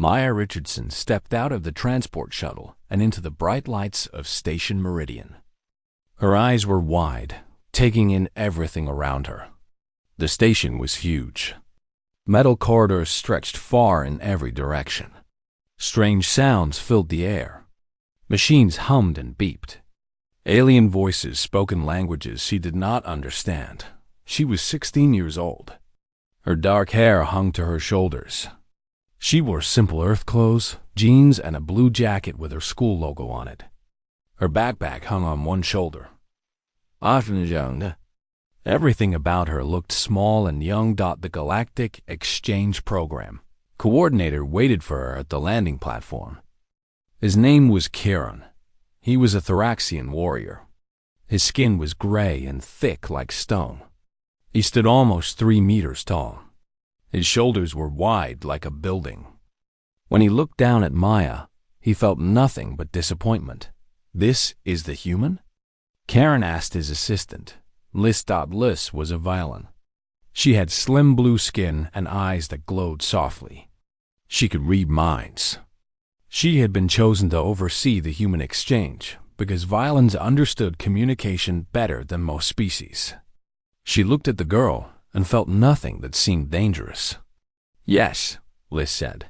Maya Richardson stepped out of the transport shuttle and into the bright lights of Station Meridian. Her eyes were wide, taking in everything around her. The station was huge. Metal corridors stretched far in every direction. Strange sounds filled the air. Machines hummed and beeped. Alien voices spoke in languages she did not understand. She was 16 years old. Her dark hair hung to her shoulders. She wore simple Earth clothes, jeans, and a blue jacket with her school logo on it. Her backpack hung on one shoulder. Everything about her looked small and young. The Galactic Exchange Program coordinator waited for her at the landing platform. His name was Kieran. He was a Thoraxian warrior. His skin was gray and thick like stone. He stood almost 3 meters tall. His shoulders were wide like a building. When he looked down at Maya, he felt nothing but disappointment. "This is the human?" Karen asked his assistant. Liz was a violin. She had slim blue skin and eyes that glowed softly. She could read minds. She had been chosen to oversee the human exchange because violins understood communication better than most species. She looked at the girl and felt nothing that seemed dangerous. "Yes," Liz said.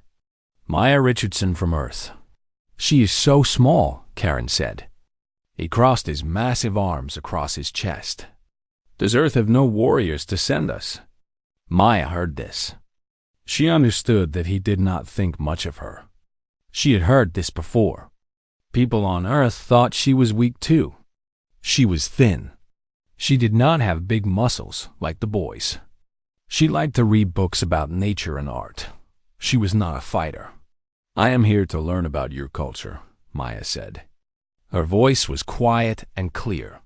"Maya Richardson from Earth." "She is so small," Karen said. He crossed his massive arms across his chest. "Does Earth have no warriors to send us?" Maya heard this. She understood that he did not think much of her. She had heard this before. People on Earth thought she was weak too. She was thin. She did not have big muscles like the boys. She liked to read books about nature and art. She was not a fighter. "I am here to learn about your culture," Maya said. Her voice was quiet and clear.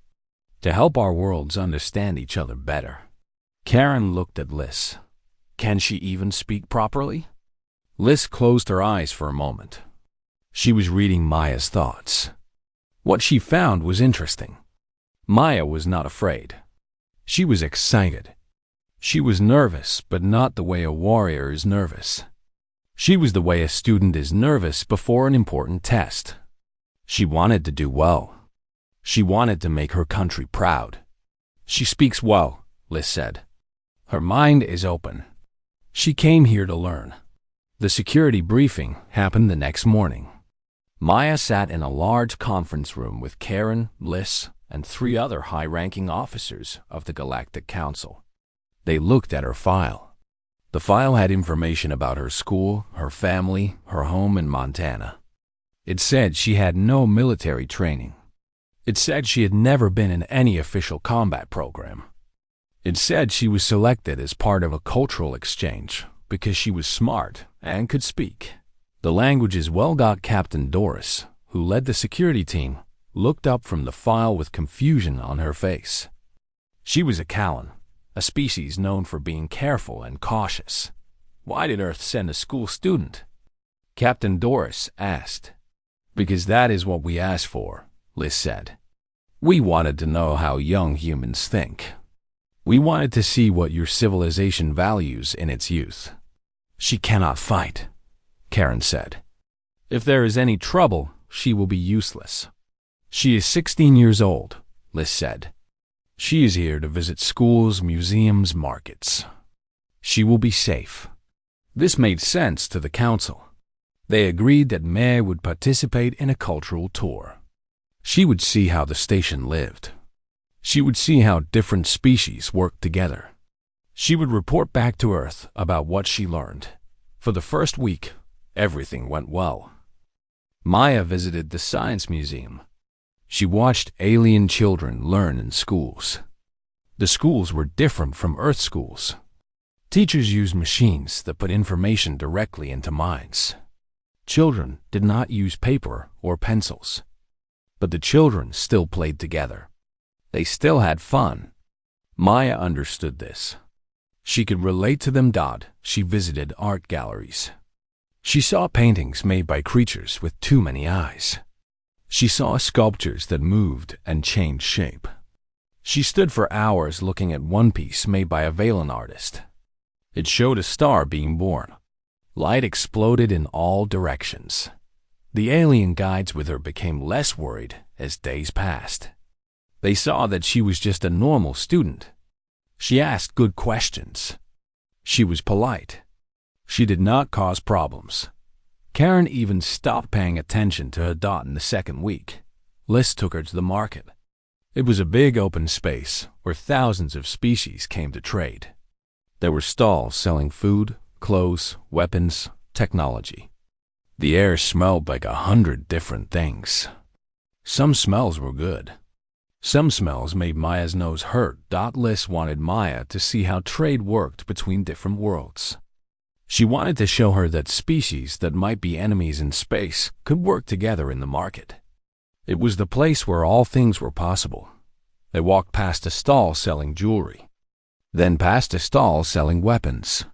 "To help our worlds understand each other better." Karen looked at Liz. Can she even speak properly? Liz closed her eyes for a moment. She was reading Maya's thoughts. What she found was interesting. Maya was not afraid. She was excited. She was nervous, but not the way a warrior is nervous. She was the way a student is nervous before an important test. She wanted to do well. She wanted to make her country proud. "She speaks well," Liz said. "Her mind is open. She came here to learn." The security briefing happened the next morning. Maya sat in a large conference room with Karen, Liz, and 3 other high-ranking officers of the Galactic Council. They looked at her file. The file had information about her school, her family, her home in Montana. It said she had no military training. It said she had never been in any official combat program. It said she was selected as part of a cultural exchange because she was smart and could speak. The language's well-got Captain Doris, who led the security team, looked up from the file with confusion on her face. She was a Callan, a species known for being careful and cautious. "Why did Earth send a school student?" Captain Doris asked. "Because that is what we asked for," Liz said. "We wanted to know how young humans think. We wanted to see what your civilization values in its youth." "She cannot fight," Karen said. "If there is any trouble, she will be useless." "She is 16 years old," Liz said. "She is here to visit schools, museums, markets. She will be safe." This made sense to the council. They agreed that May would participate in a cultural tour. She would see how the station lived. She would see how different species worked together. She would report back to Earth about what she learned. For the first week, everything went well. Maya visited the Science Museum. She watched alien children learn in schools. The schools were different from Earth schools. Teachers used machines that put information directly into minds. Children did not use paper or pencils. But the children still played together. They still had fun. Maya understood this. She could relate to them. She visited art galleries. She saw paintings made by creatures with too many eyes. She saw sculptures that moved and changed shape. She stood for hours looking at one piece made by a Valen artist. It showed a star being born. Light exploded in all directions. The alien guides with her became less worried as days passed. They saw that she was just a normal student. She asked good questions. She was polite. She did not cause problems. Karen even stopped paying attention to her dot in the second week. Liz took her to the market. It was a big open space where thousands of species came to trade. There were stalls selling food, clothes, weapons, technology. The air smelled like 100 different things. Some smells were good. Some smells made Maya's nose hurt. Liz wanted Maya to see how trade worked between different worlds. She wanted to show her that species that might be enemies in space could work together in the market. It was the place where all things were possible. They walked past a stall selling jewelry, then past a stall selling weapons.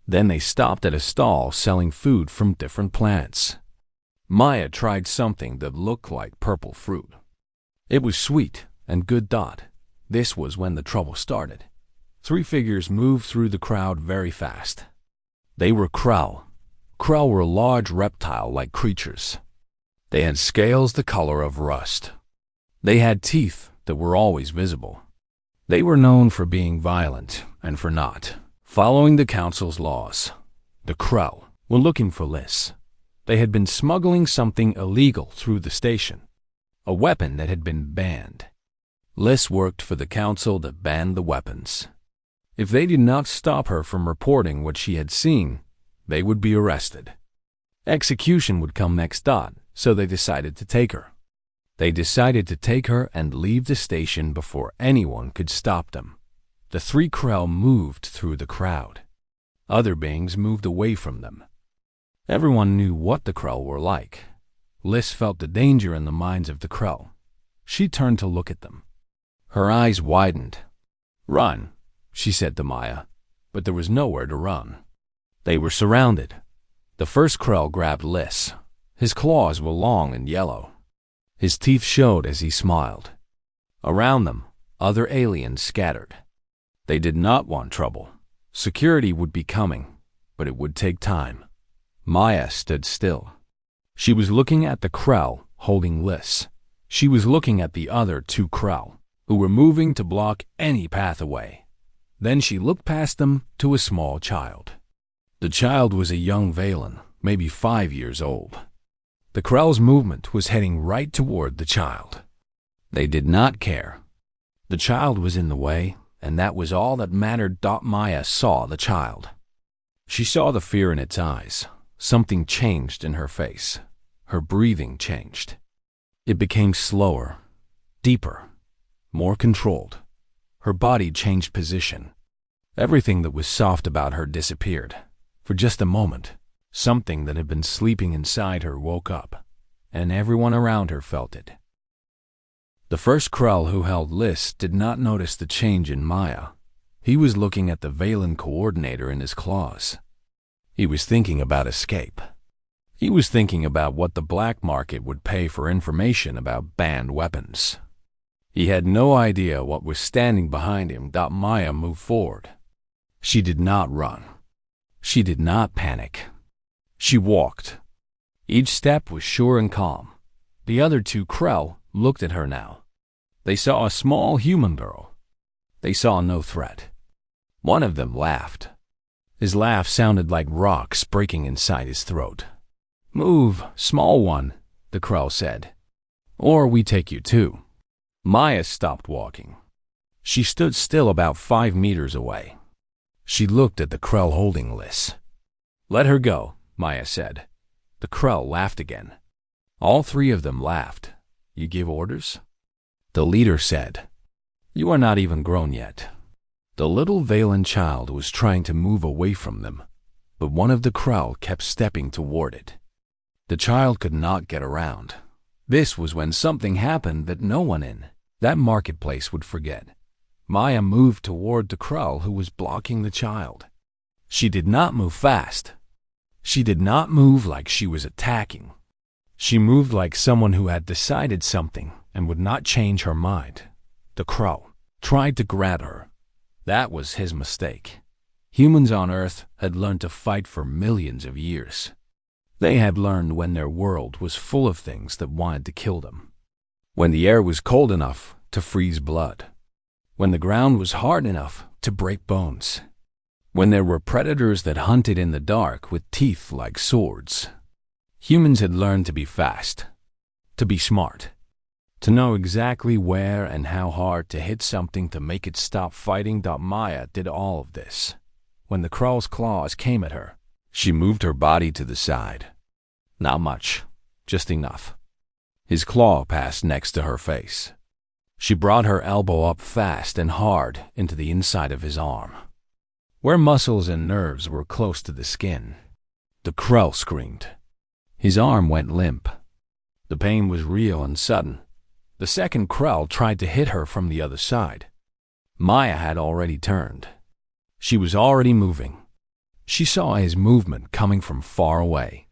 Then they stopped at a stall selling food from different planets. Maya tried something that looked like purple fruit. It was sweet and good. This was when the trouble started. 3 figures moved through the crowd very fast. They were Crow. Crow were large reptile-like creatures. They had scales the color of rust. They had teeth that were always visible. They were known for being violent and for not following the council's laws. The Crow were looking for Liz. They had been smuggling something illegal through the station, a weapon that had been banned. Liz worked for the council that banned the weapons. If they did not stop her from reporting what she had seen, they would be arrested. Execution would come next. So they decided to take her. They decided to take her and leave the station before anyone could stop them. The 3 Krell moved through the crowd. Other beings moved away from them. Everyone knew what the Krell were like. Liz felt the danger in the minds of the Krell. She turned to look at them. Her eyes widened. "Run," she said to Maya, but there was nowhere to run. They were surrounded. The first Krell grabbed Liz. His claws were long and yellow. His teeth showed as he smiled. Around them, other aliens scattered. They did not want trouble. Security would be coming, but it would take time. Maya stood still. She was looking at the Krell holding Liz. She was looking at the other 2 Krell, who were moving to block any path away. Then she looked past them to a small child. The child was a young Valen, maybe 5 years old. The Krell's movement was heading right toward the child. They did not care. The child was in the way, and that was all that mattered. Maya saw the child. She saw the fear in its eyes. Something changed in her face. Her breathing changed. It became slower, deeper, more controlled. Her body changed position. Everything that was soft about her disappeared. For just a moment, something that had been sleeping inside her woke up, and everyone around her felt it. The first Krell who held Liz did not notice the change in Maya. He was looking at the Valen coordinator in his claws. He was thinking about escape. He was thinking about what the black market would pay for information about banned weapons. He had no idea what was standing behind him. Maya moved forward. She did not run. She did not panic. She walked. Each step was sure and calm. The other 2 Krell looked at her now. They saw a small human girl. They saw no threat. One of them laughed. His laugh sounded like rocks breaking inside his throat. "Move, small one," the Krell said, "or we take you too." Maya stopped walking. She stood still about 5 meters away. She looked at the Krell holding Liz. "Let her go," Maya said. The Krell laughed again. All 3 of them laughed. "You give orders?" The leader said, "You are not even grown yet." The little Valen child was trying to move away from them, but one of the Krell kept stepping toward it. The child could not get around. This was when something happened that no one in that marketplace would forget. Maya moved toward the Krell who was blocking the child. She did not move fast. She did not move like she was attacking. She moved like someone who had decided something and would not change her mind. The Krell tried to grab her. That was his mistake. Humans on Earth had learned to fight for millions of years. They had learned when their world was full of things that wanted to kill them. When the air was cold enough to freeze blood. When the ground was hard enough to break bones. When there were predators that hunted in the dark with teeth like swords. Humans had learned to be fast, to be smart, to know exactly where and how hard to hit something to make it stop fighting. Maya did all of this. When the Krull's claws came at her, she moved her body to the side. Not much, just enough. His claw passed next to her face. She brought her elbow up fast and hard into the inside of his arm, where muscles and nerves were close to the skin. The Krull screamed. His arm went limp. The pain was real and sudden. The second Krull tried to hit her from the other side. Maya had already turned. She was already moving. She saw his movement coming from far away.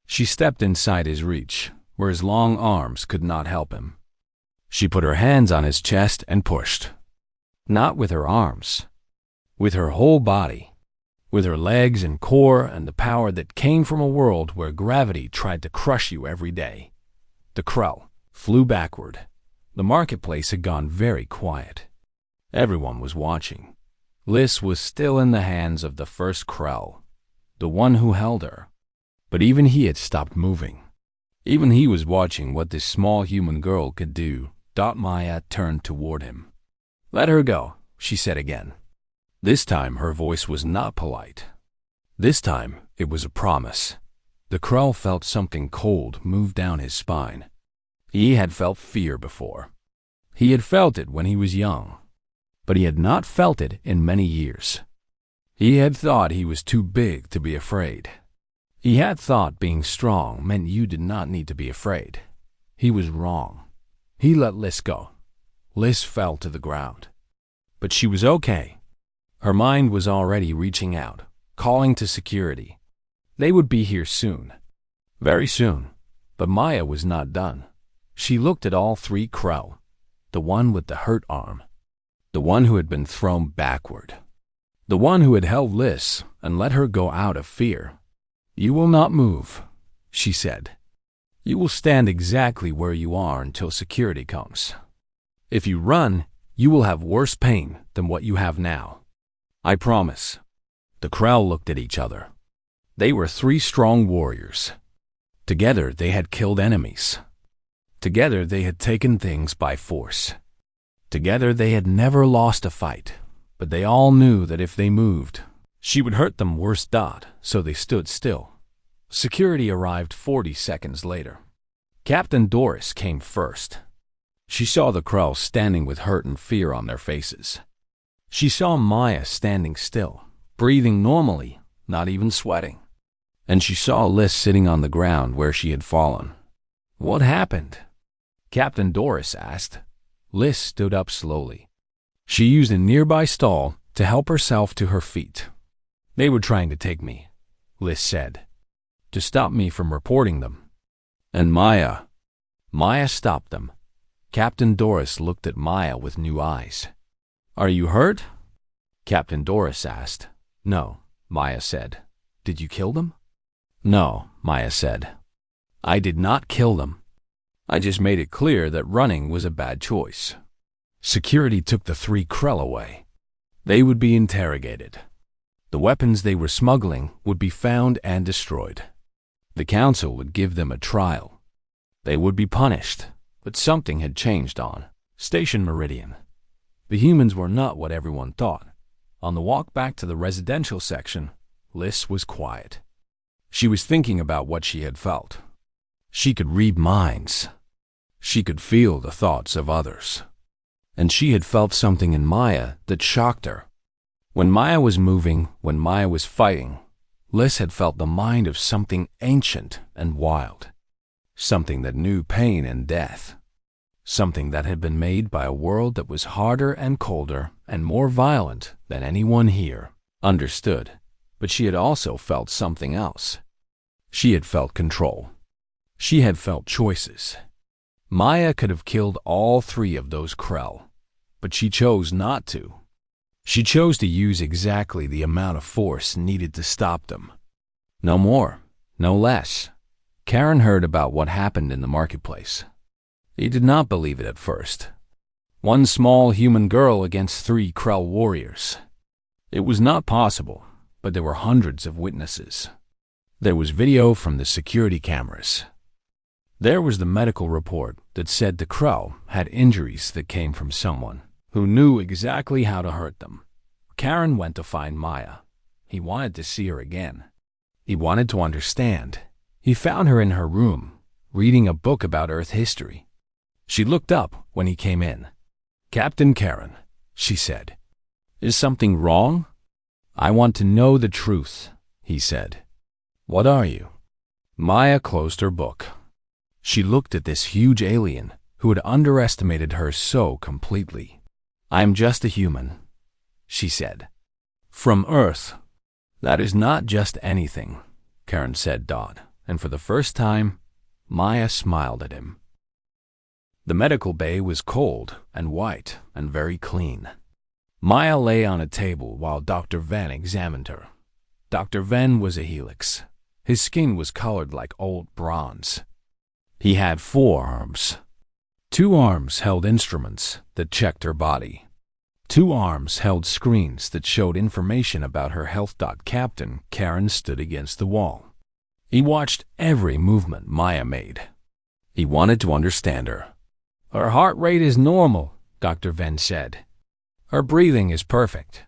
She stepped inside his reach, where his long arms could not help him. She put her hands on his chest and pushed. Not with her arms. With her whole body. With her legs and core and the power that came from a world where gravity tried to crush you every day. The Krull flew backward. The marketplace had gone very quiet. Everyone was watching. Liz was still in the hands of the first Krull, the one who held her. But even he had stopped moving. Even he was watching what this small human girl could do. Maya turned toward him. "Let her go," she said again. This time her voice was not polite. This time it was a promise. The Krull felt something cold move down his spine. He had felt fear before. He had felt it when he was young. But he had not felt it in many years. He had thought he was too big to be afraid. He had thought being strong meant you did not need to be afraid. He was wrong. He let Liz go. Liz fell to the ground. But she was okay. Her mind was already reaching out, calling to security. They would be here soon. Very soon. But Maya was not done. She looked at all three Krull. The one with the hurt arm. The one who had been thrown backward. The one who had held Liz and let her go out of fear. "You will not move," she said. "You will stand exactly where you are until security comes. If you run, you will have worse pain than what you have now. I promise." The Krull looked at each other. They were three strong warriors. Together they had killed enemies. Together they had taken things by force. Together they had never lost a fight, but they all knew that if they moved, she would hurt them worse. So they stood still. Security arrived 40 seconds later. Captain Doris came first. She saw the Krull standing with hurt and fear on their faces. She saw Maya standing still, breathing normally, not even sweating. And she saw Liz sitting on the ground where she had fallen. "What happened?" Captain Doris asked. Liz stood up slowly. She used a nearby stall to help herself to her feet. "They were trying to take me," Liz said, "to stop me from reporting them." "And Maya?" "Maya stopped them." Captain Doris looked at Maya with new eyes. "Are you hurt?" Captain Doris asked. "No," Maya said. "Did you kill them?" "No," Maya said. "I did not kill them. I just made it clear that running was a bad choice." Security took the three Krull away. They would be interrogated. The weapons they were smuggling would be found and destroyed. The council would give them a trial. They would be punished, but something had changed on Station Meridian. The humans were not what everyone thought. On the walk back to the residential section, Liz was quiet. She was thinking about what she had felt. She could read minds. She could feel the thoughts of others. And she had felt something in Maya that shocked her. When Maya was moving, when Maya was fighting, Liz had felt the mind of something ancient and wild. Something that knew pain and death. Something that had been made by a world that was harder and colder and more violent than anyone here understood. But she had also felt something else. She had felt control. She had felt choices. Maya could have killed all three of those Krull, but she chose not to. She chose to use exactly the amount of force needed to stop them. No more, no less. Karen heard about what happened in the marketplace. He did not believe it at first. One small human girl against 3 Krell warriors. It was not possible, but there were hundreds of witnesses. There was video from the security cameras. There was the medical report that said the Krell had injuries that came from someone who knew exactly how to hurt them. Karen went to find Maya. He wanted to see her again. He wanted to understand. He found her in her room, reading a book about Earth history. She looked up when he came in. "Captain Karen," she said, "is something wrong?" "I want to know the truth," he said. "What are you?" Maya closed her book. She looked at this huge alien who had underestimated her so completely. "I'm just a human," she said. "From Earth." "That is not just anything," Karen said, and for the first time, Maya smiled at him. The medical bay was cold and white and very clean. Maya lay on a table while Dr. Venn examined her. Dr. Venn was a helix. His skin was colored like old bronze. He had 4 arms. 2 arms held instruments that checked her body. 2 arms held screens that showed information about her health. Captain Karen stood against the wall. He watched every movement Maya made. He wanted to understand her. "Her heart rate is normal," Dr. Venn said. "Her breathing is perfect."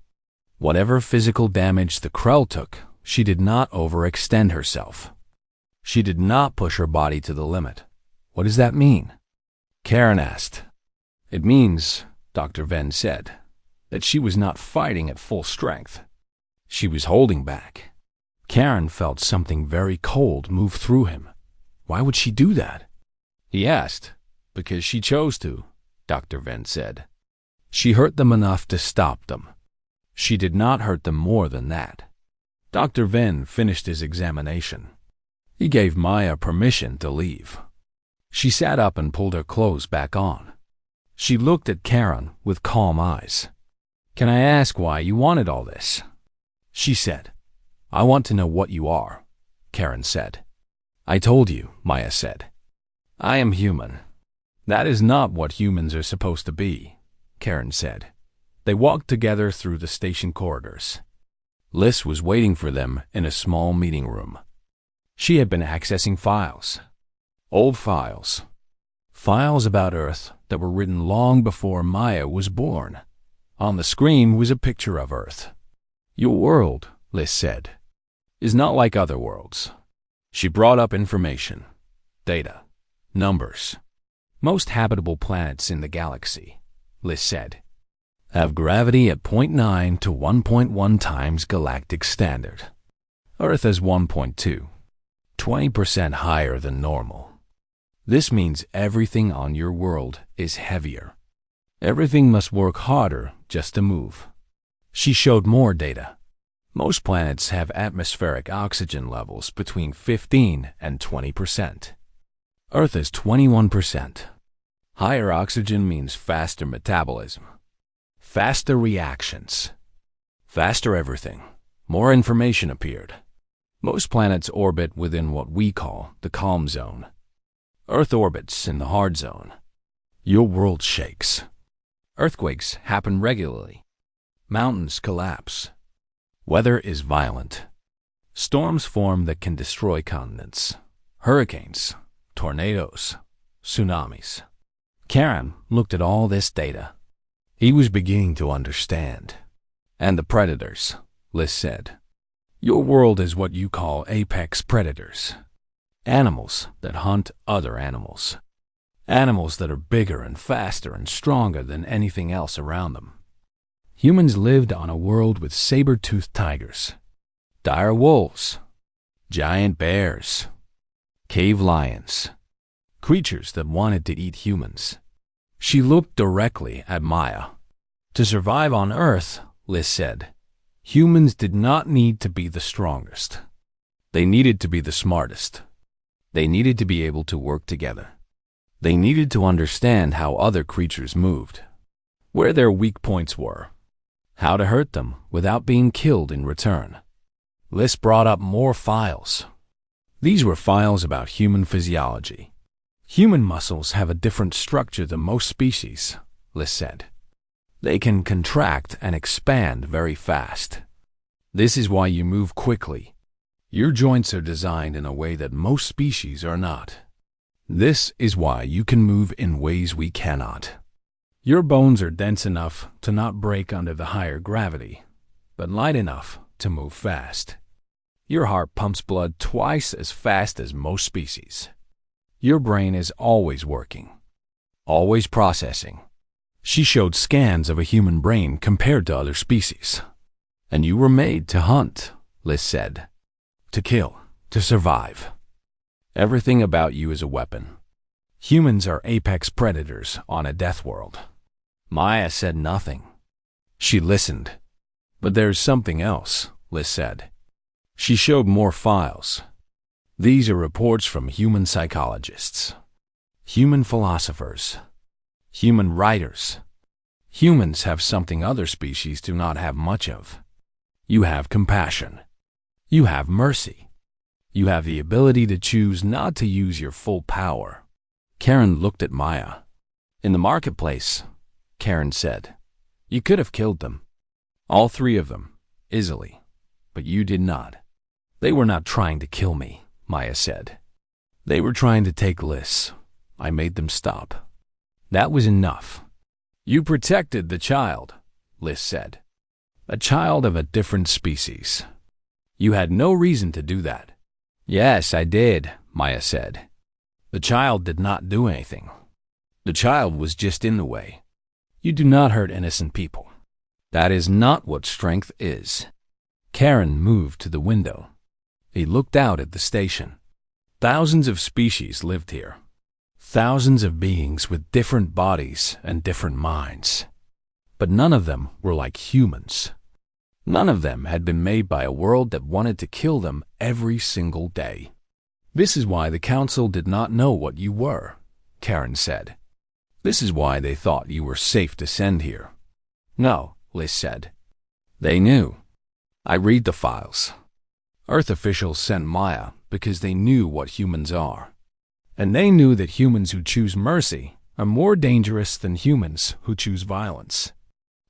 Whatever physical damage the Krell took, she did not overextend herself. She did not push her body to the limit. "What does that mean?" Karen asked. "It means," Dr. Venn said, "that she was not fighting at full strength. She was holding back." Karen felt something very cold move through him. Why would she do that? He asked. "Because she chose to," Dr. Venn said. "She hurt them enough to stop them. She did not hurt them more than that." Dr. Venn finished his examination. He gave Maya permission to leave. She sat up and pulled her clothes back on. She looked at Karen with calm eyes. "Can I ask why you wanted all this?" she said. "I want to know what you are," Karen said. "I told you," Maya said. "I am human." "That is not what humans are supposed to be," Karen said. They walked together through the station corridors. Liz was waiting for them in a small meeting room. She had been accessing files. Old files. Files about Earth that were written long before Maya was born. On the screen was a picture of Earth. "Your world," Liz said, "is not like other worlds." She brought up information, data, numbers. "Most habitable planets in the galaxy," Liz said, "have gravity at 0.9 to 1.1 times galactic standard. Earth has 1.2, 20% higher than normal. This means everything on your world is heavier. Everything must work harder just to move." She showed more data. Most planets have atmospheric oxygen levels between 15 and 20%. Earth is 21%. Higher oxygen means faster metabolism, faster reactions, faster everything. More information appeared. Most planets orbit within what we call the calm zone. Earth orbits in the hard zone. Your world shakes. Earthquakes happen regularly. Mountains collapse. Weather is violent. Storms form that can destroy continents. Hurricanes, tornadoes, tsunamis. Karen looked at all this data. He was beginning to understand. "And the predators," Liz said. "Your world is what you call apex predators. Animals that hunt other animals. Animals that are bigger and faster and stronger than anything else around them. Humans lived on a world with saber-toothed tigers, dire wolves, giant bears, cave lions, creatures that wanted to eat humans." She looked directly at Maya. "To survive on Earth," Liz said, "humans did not need to be the strongest. They needed to be the smartest. They needed to be able to work together. They needed to understand how other creatures moved, where their weak points were. how to hurt them without being killed in return. Liz brought up more files. These were files about human physiology. Human muscles have a different structure than most species, Liz said. They can contract and expand very fast. This is why you move quickly. Your joints are designed in a way that most species are not. This is why you can move in ways we cannot. Your bones are dense enough to not break under the higher gravity, but light enough to move fast. Your heart pumps blood twice as fast as most species. Your brain is always working, always processing. She showed scans of a human brain compared to other species. And you were made to hunt, Liz said. To kill, to survive. Everything about you is a weapon. Humans are apex predators on a Deathworld. Maya said nothing. She listened. But there's something else, Liz said. She showed more files. These are reports from human psychologists, human philosophers, human writers. Humans have something other species do not have much of. You have compassion. You have mercy. You have the ability to choose not to use your full power. Karen looked at Maya. In the marketplace, Karen said, you could have killed them. All three of them, easily. But you did not. They were not trying to kill me, Maya said. They were trying to take Liz. I made them stop. That was enough. You protected the child, Liz said. A child of a different species. You had no reason to do that. Yes, I did, Maya said. The child did not do anything. The child was just in the way. You do not hurt innocent people. That is not what strength is. Karen moved to the window. He looked out at the station. Thousands of species lived here. Thousands of beings with different bodies and different minds. But none of them were like humans. None of them had been made by a world that wanted to kill them every single day. This is why the council did not know what you were, Karen said. This is why they thought you were safe to send here. No, Liz said. They knew. I read the files. Earth officials sent Maya because they knew what humans are. And they knew that humans who choose mercy are more dangerous than humans who choose violence.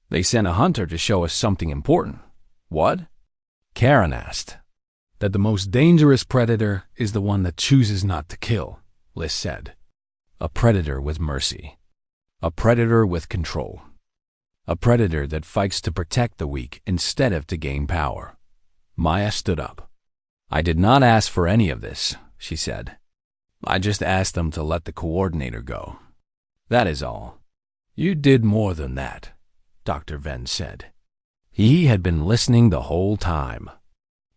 They sent a hunter to show us something important. What? Karen asked. That the most dangerous predator is the one that chooses not to kill, Liz said. A predator with mercy. A predator with control. A predator that fights to protect the weak instead of to gain power. Maya stood up. I did not ask for any of this, she said. I just asked them to let the coordinator go. That is all. You did more than that, Dr. Venn said. He had been listening the whole time.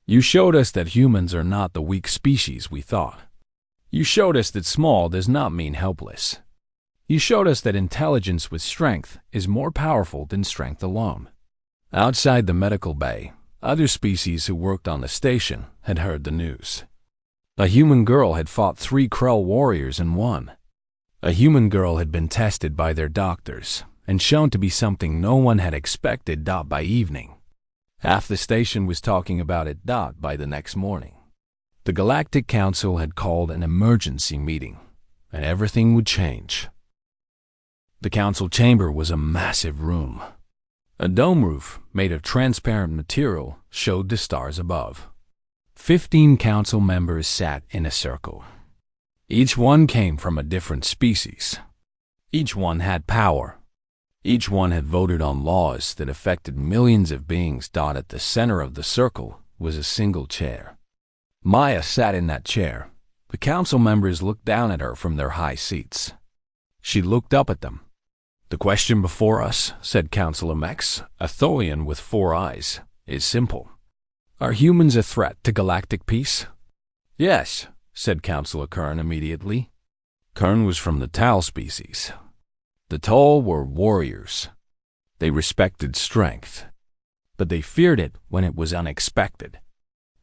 You showed us that humans are not the weak species we thought. You showed us that small does not mean helpless. You showed us that intelligence with strength is more powerful than strength alone. Outside the medical bay, other species who worked on the station had heard the news. A human girl had fought 3 Krell warriors and won. A human girl had been tested by their doctors and shown to be something no one had expected by evening. Half the station was talking about it by the next morning. The Galactic Council had called an emergency meeting, and everything would change. The council chamber was a massive room. A dome roof made of transparent material showed the stars above. 15 council members sat in a circle. Each one came from a different species. Each one had power. Each one had voted on laws that affected millions of beings. At the center of the circle was a single chair. Maya sat in that chair. The council members looked down at her from their high seats. She looked up at them. The question before us, said Councilor Mex, a Tholian with 4 eyes, is simple. Are humans a threat to galactic peace? Yes, said Councilor Kern immediately. Kern was from the Tal species. The Tal were warriors. They respected strength, but they feared it when it was unexpected.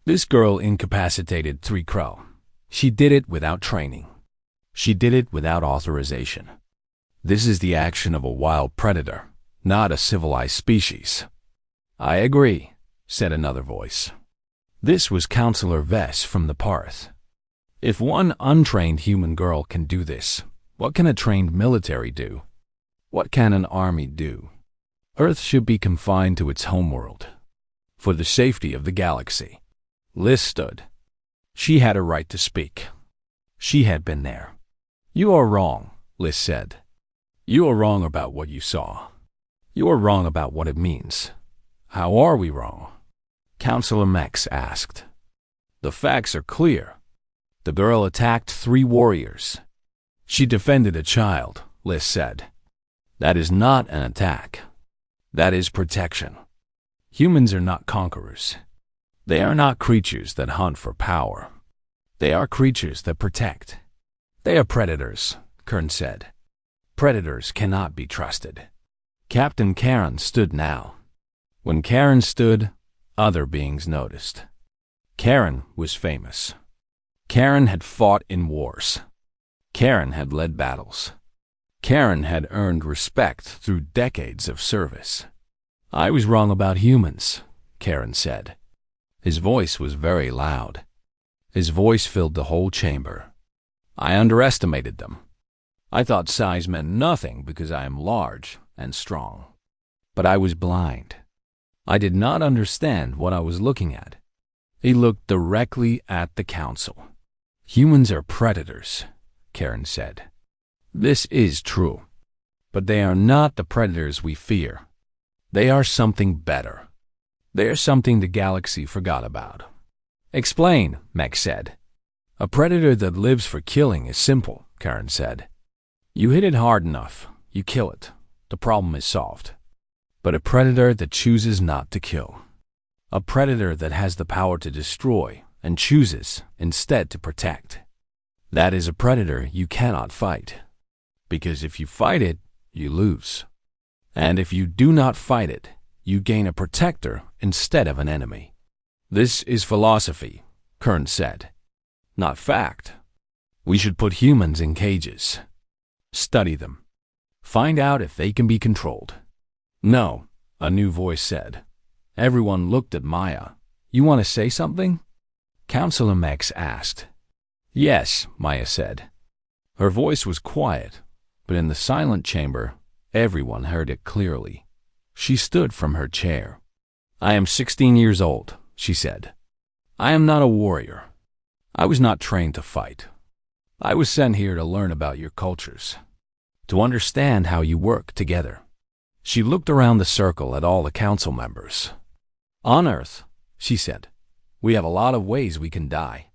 This girl incapacitated 3 Krell. She did it without training. She did it without authorization. This is the action of a wild predator, not a civilized species. I agree, said another voice. This was Counselor Vess from the Parth. If one untrained human girl can do this, what can a trained military do? What can an army do? Earth should be confined to its homeworld, for the safety of the galaxy. Liz stood. She had a right to speak. She had been there. You are wrong, Liz said. You are wrong about what you saw. You are wrong about what it means. How are we wrong? Counselor Mex asked. The facts are clear. The girl attacked 3 warriors. She defended a child, Liz said. That is not an attack. That is protection. Humans are not conquerors. They are not creatures that hunt for power. They are creatures that protect. They are predators, Kern said. Predators cannot be trusted. Captain Karen stood now. When Karen stood, other beings noticed. Karen was famous. Karen had fought in wars. Karen had led battles. Karen had earned respect through decades of service. I was wrong about humans, Karen said. His voice was very loud. His voice filled the whole chamber. I underestimated them. I thought size meant nothing because I am large and strong. But I was blind. I did not understand what I was looking at. He looked directly at the council. Humans are predators, Karen said. This is true. But they are not the predators we fear. They are something better. They are something the galaxy forgot about. Explain, Mex said. A predator that lives for killing is simple, Karen said. You hit it hard enough, you kill it. The problem is solved. But a predator that chooses not to kill. A predator that has the power to destroy and chooses instead to protect. That is a predator you cannot fight. Because if you fight it, you lose. And if you do not fight it, you gain a protector instead of an enemy. This is philosophy, Kern said. Not fact. We should put humans in cages. Study them. Find out if they can be controlled. No, a new voice said. Everyone looked at Maya. You want to say something? Counselor Mex asked. Yes, Maya said. Her voice was quiet, but in the silent chamber, everyone heard it clearly. She stood from her chair. I am 16 years old, she said. I am not a warrior. I was not trained to fight. I was sent here to learn about your cultures, to understand how you work together. She looked around the circle at all the council members. On Earth, she said, we have a lot of ways we can die.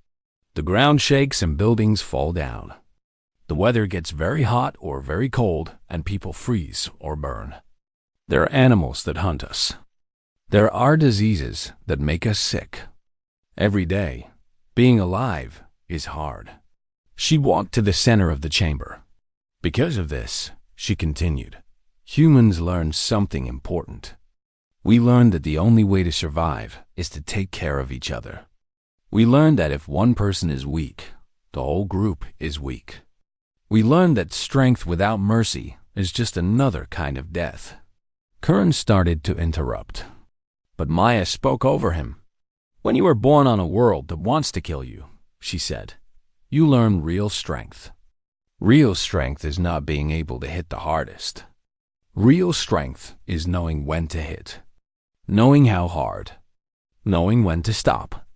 The ground shakes and buildings fall down. The weather gets very hot or very cold and people freeze or burn. There are animals that hunt us. There are diseases that make us sick. Every day, being alive is hard. She walked to the center of the chamber. Because of this, she continued, humans learned something important. We learned that the only way to survive is to take care of each other. We learned that if one person is weak, the whole group is weak. We learned that strength without mercy is just another kind of death. Kern started to interrupt, but Maya spoke over him. When you are born on a world that wants to kill you, she said, you learn real strength. Real strength is not being able to hit the hardest. Real strength is knowing when to hit, knowing how hard, knowing when to stop,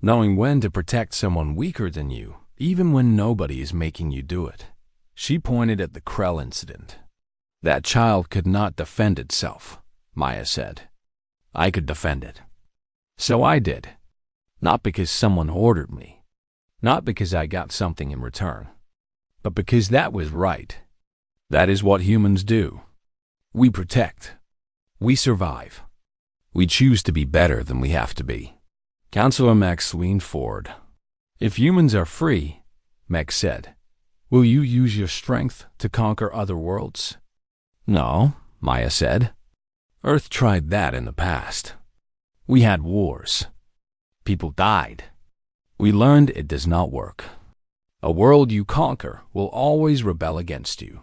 knowing when to protect someone weaker than you, even when nobody is making you do it. She pointed at the Krell incident. That child could not defend itself, Maya said. I could defend it. So I did. Not because someone ordered me. Not because I got something in return. But because that was right. That is what humans do. We protect. We survive. We choose to be better than we have to be. Counselor Mex leaned forward. If humans are free, Mex said, will you use your strength to conquer other worlds? No, Maya said. Earth tried that in the past. We had wars. People died. We learned it does not work. A world you conquer will always rebel against you.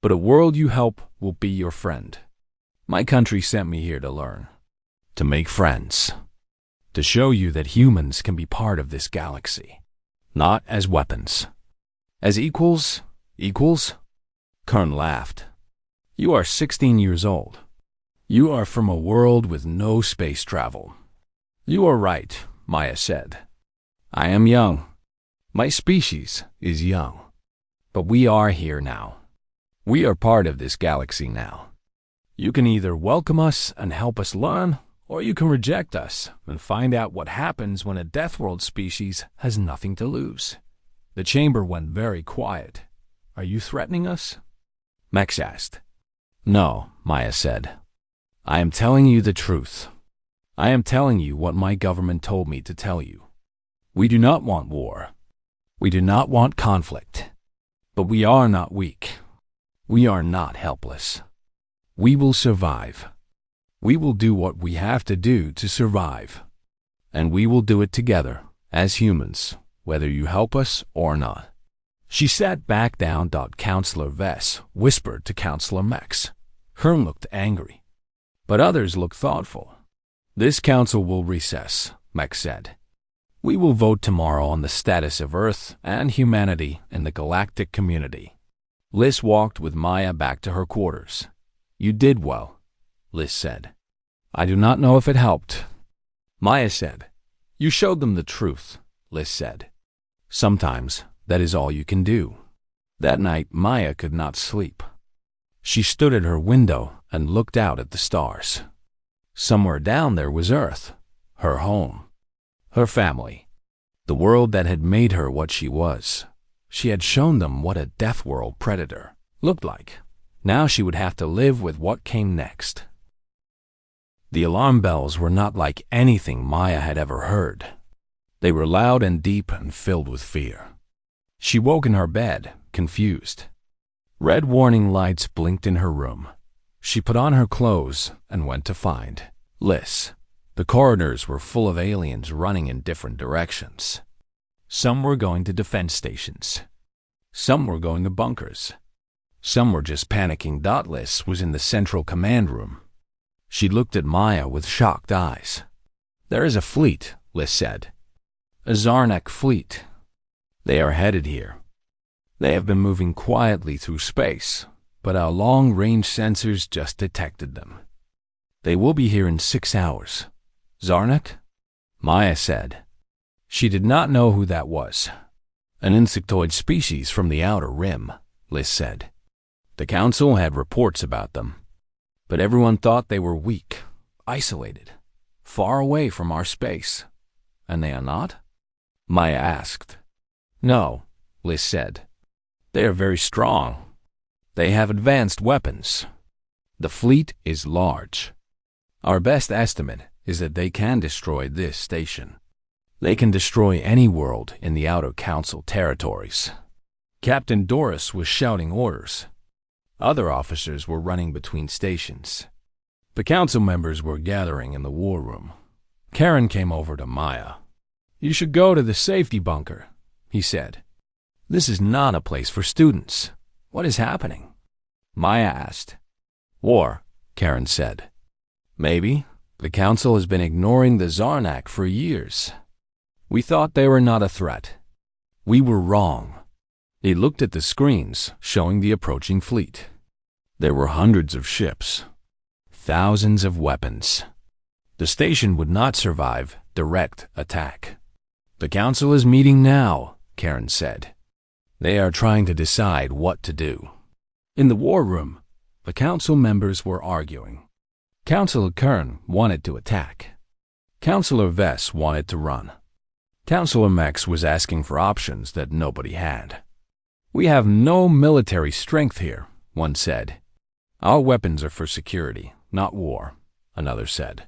But a world you help will be your friend. My country sent me here to learn. to make friends, to show you that humans can be part of this galaxy, not as weapons. As equals? Kern laughed. You are 16 years old. You are from a world with no space travel. You are right, Maya said. I am young. My species is young. But we are here now. We are part of this galaxy now. You can either welcome us and help us learn, or you can reject us and find out what happens when a Deathworld species has nothing to lose. The chamber went very quiet. Are you threatening us? Max asked. No, Maya said. I am telling you the truth. I am telling you what my government told me to tell you. We do not want war. We do not want conflict. But we are not weak. We are not helpless. We will survive. We will do what we have to do to survive. And we will do it together, as humans, whether you help us or not. She sat back down. Counselor Vess whispered to Counselor Max. Hearn looked angry, but others looked thoughtful. This council will recess, Max said. We will vote tomorrow on the status of Earth and humanity in the galactic community. Liz walked with Maya back to her quarters. You did well, Liz said. I do not know if it helped. Maya said. You showed them the truth, Liz said. Sometimes that is all you can do. That night Maya could not sleep. She stood at her window and looked out at the stars. Somewhere down there was Earth, her home, her family, the world that had made her what she was. She had shown them what a Deathworld predator looked like. Now she would have to live with what came next. The alarm bells were not like anything Maya had ever heard. They were loud and deep and filled with fear. She woke in her bed, confused. Red warning lights blinked in her room. She put on her clothes and went to find Liz. The corridors were full of aliens running in different directions. Some were going to defense stations. Some were going to bunkers. Some were just panicking. Liz was in the central command room. She looked at Maya with shocked eyes. There is a fleet, Liz said. A Zarnak fleet. They are headed here. They have been moving quietly through space, but our long-range sensors just detected them. They will be here in 6 hours. Zarnak? Maya said. She did not know who that was. An insectoid species from the outer rim, Liz said. The council had reports about them, but everyone thought they were weak, isolated, far away from our space. And they are not? Maya asked. No, Liz said. They are very strong. They have advanced weapons. The fleet is large. Our best estimate is that they can destroy this station. They can destroy any world in the Outer Council territories. Captain Doris was shouting orders. Other officers were running between stations. The council members were gathering in the war room. Karen came over to Maya. You should go to the safety bunker, he said. This is not a place for students. What is happening? Maya asked. War, Karen said. Maybe. The council has been ignoring the Zarnak for years. We thought they were not a threat. We were wrong. He looked at the screens showing the approaching fleet. There were hundreds of ships, thousands of weapons. The station would not survive direct attack. The council is meeting now, Karen said. They are trying to decide what to do. In the war room, the council members were arguing. Councilor Kern wanted to attack. Councilor Vess wanted to run. Councilor Max was asking for options that nobody had. We have no military strength here, one said. Our weapons are for security, not war, another said.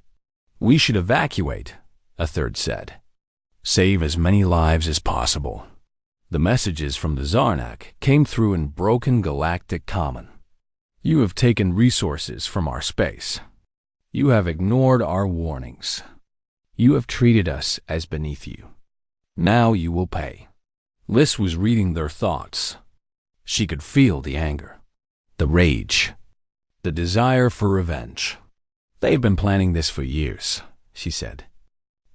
We should evacuate, a third said. Save as many lives as possible. The messages from the Zarnak came through in broken galactic common. You have taken resources from our space. You have ignored our warnings. You have treated us as beneath you. Now you will pay. Liz was reading their thoughts. She could feel the anger, the rage, the desire for revenge. They've been planning this for years, she said.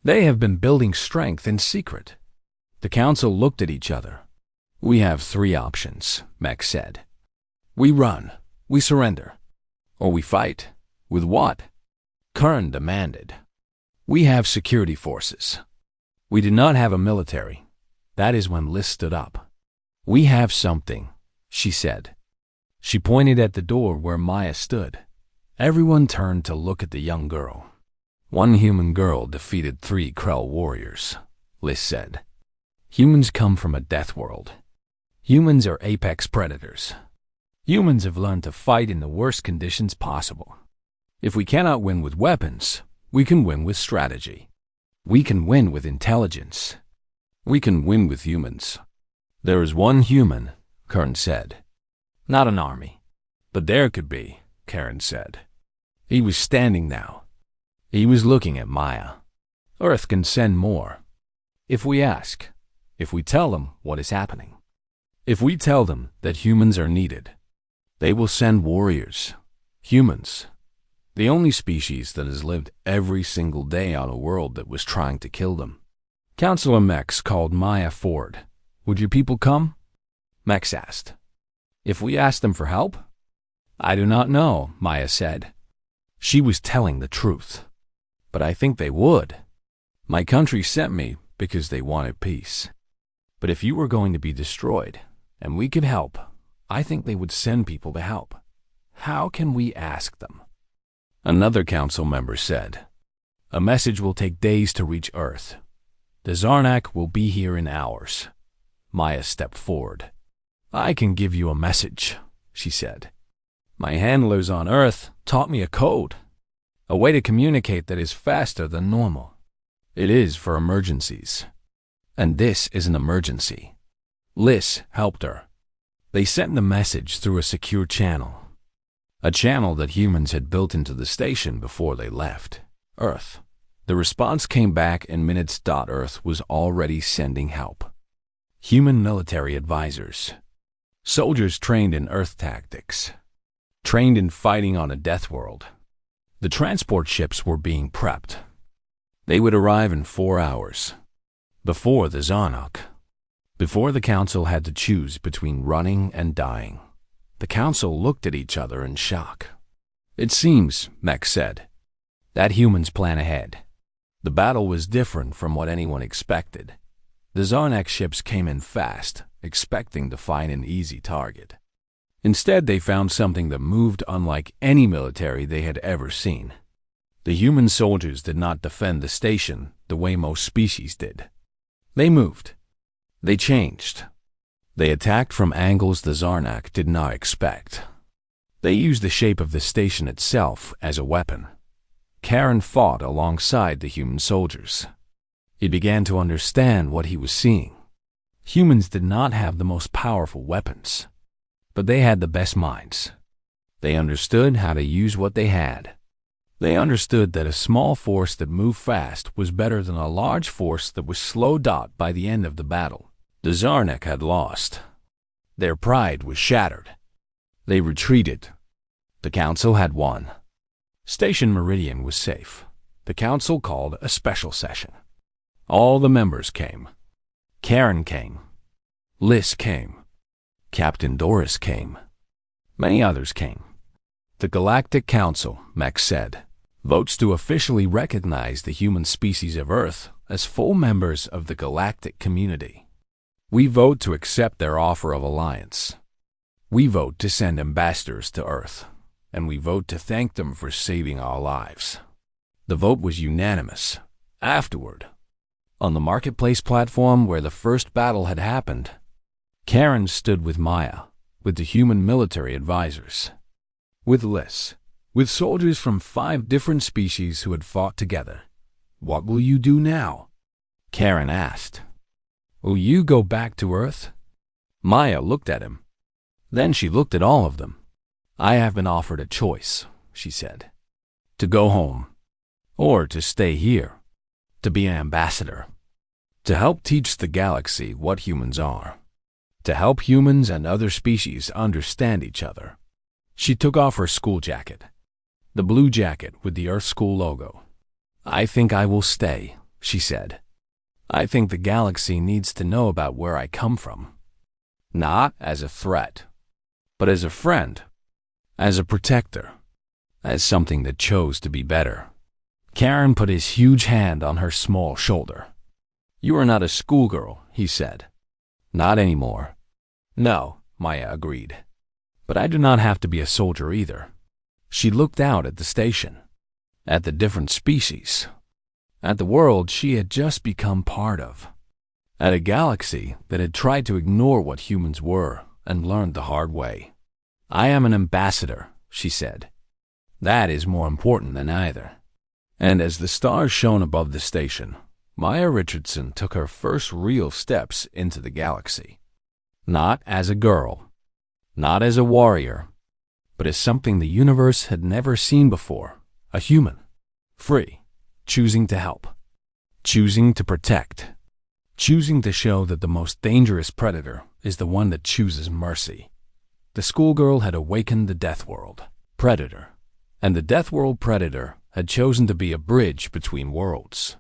They have been building strength in secret. The council looked at each other. We have three options, Max said. We run, we surrender, or we fight. With what? Kern demanded. We have security forces. We do not have a military. That is when Liz stood up. We have something, she said. She pointed at the door where Maya stood. Everyone turned to look at the young girl. One human girl defeated 3 Krell warriors, Liz said. Humans come from a death world. Humans are apex predators. Humans have learned to fight in the worst conditions possible. If we cannot win with weapons, we can win with strategy. We can win with intelligence. We can win with humans. There is one human, Kern said. Not an army. But there could be, Karen said. He was standing now. He was looking at Maya. Earth can send more. If we ask, if we tell them what is happening, if we tell them that humans are needed, they will send warriors, humans, the only species that has lived every single day on a world that was trying to kill them. Counselor Mex called Maya forward. Would your people come? Mex asked. If we ask them for help? I do not know, Maya said. She was telling the truth. But I think they would. My country sent me because they wanted peace. But if you were going to be destroyed, and we could help, I think they would send people to help. How can we ask them? Another council member said, a message will take days to reach Earth. The Zarnak will be here in hours. Maya stepped forward. I can give you a message, she said. My handlers on Earth taught me a code, a way to communicate that is faster than normal. It is for emergencies. And this is an emergency. Liz helped her. They sent the message through a secure channel, a channel that humans had built into the station before they left Earth. The response came back in minutes. Earth was already sending help. Human military advisors, soldiers trained in Earth tactics, trained in fighting on a death world. The transport ships were being prepped. They would arrive in 4 hours, before the Zarnak, before the council had to choose between running and dying. The council looked at each other in shock. It seems, Mex said, that humans plan ahead. The battle was different from what anyone expected. The Zarnak ships came in fast, expecting to find an easy target. Instead, they found something that moved unlike any military they had ever seen. The human soldiers did not defend the station the way most species did. They moved. They changed. They attacked from angles the Zarnak did not expect. They used the shape of the station itself as a weapon. Karen fought alongside the human soldiers. He began to understand what he was seeing. Humans did not have the most powerful weapons, but they had the best minds. They understood how to use what they had. They understood that a small force that moved fast was better than a large force that was slow. By the end of the battle, the Zarnak had lost. Their pride was shattered. They retreated. The council had won. Station Meridian was safe. The council called a special session. All the members came. Karen came. Liz came. Captain Doris came. Many others came. The Galactic Council, Mex said, votes to officially recognize the human species of Earth as full members of the galactic community. We vote to accept their offer of alliance. We vote to send ambassadors to Earth, and we vote to thank them for saving our lives. The vote was unanimous. Afterward, on the marketplace platform where the first battle had happened, Karen stood with Maya, with the human military advisors, with Liz, with soldiers from 5 different species who had fought together. What will you do now? Karen asked. Will you go back to Earth? Maya looked at him. Then she looked at all of them. I have been offered a choice, she said. To go home, or to stay here, to be an ambassador, to help teach the galaxy what humans are, to help humans and other species understand each other. She took off her school jacket. the blue jacket with the Earth School logo. "I think I will stay," she said. "I think the galaxy needs to know about where I come from. Not as a threat, but as a friend, as a protector, as something that chose to be better." Karen put his huge hand on her small shoulder. "You are not a schoolgirl," he said. "Not anymore." "No," Maya agreed. "But I do not have to be a soldier either." She looked out at the station, at the different species, at the world she had just become part of, at a galaxy that had tried to ignore what humans were and learned the hard way. "I am an ambassador," she said. "That is more important than either." And as the stars shone above the station, Maya Richardson took her first real steps into the galaxy. Not as a girl, not as a warrior, but as something the universe had never seen before, a human, free, choosing to help, choosing to protect, choosing to show that the most dangerous predator is the one that chooses mercy. The schoolgirl had awakened the Deathworld predator, and the Deathworld predator had chosen to be a bridge between worlds.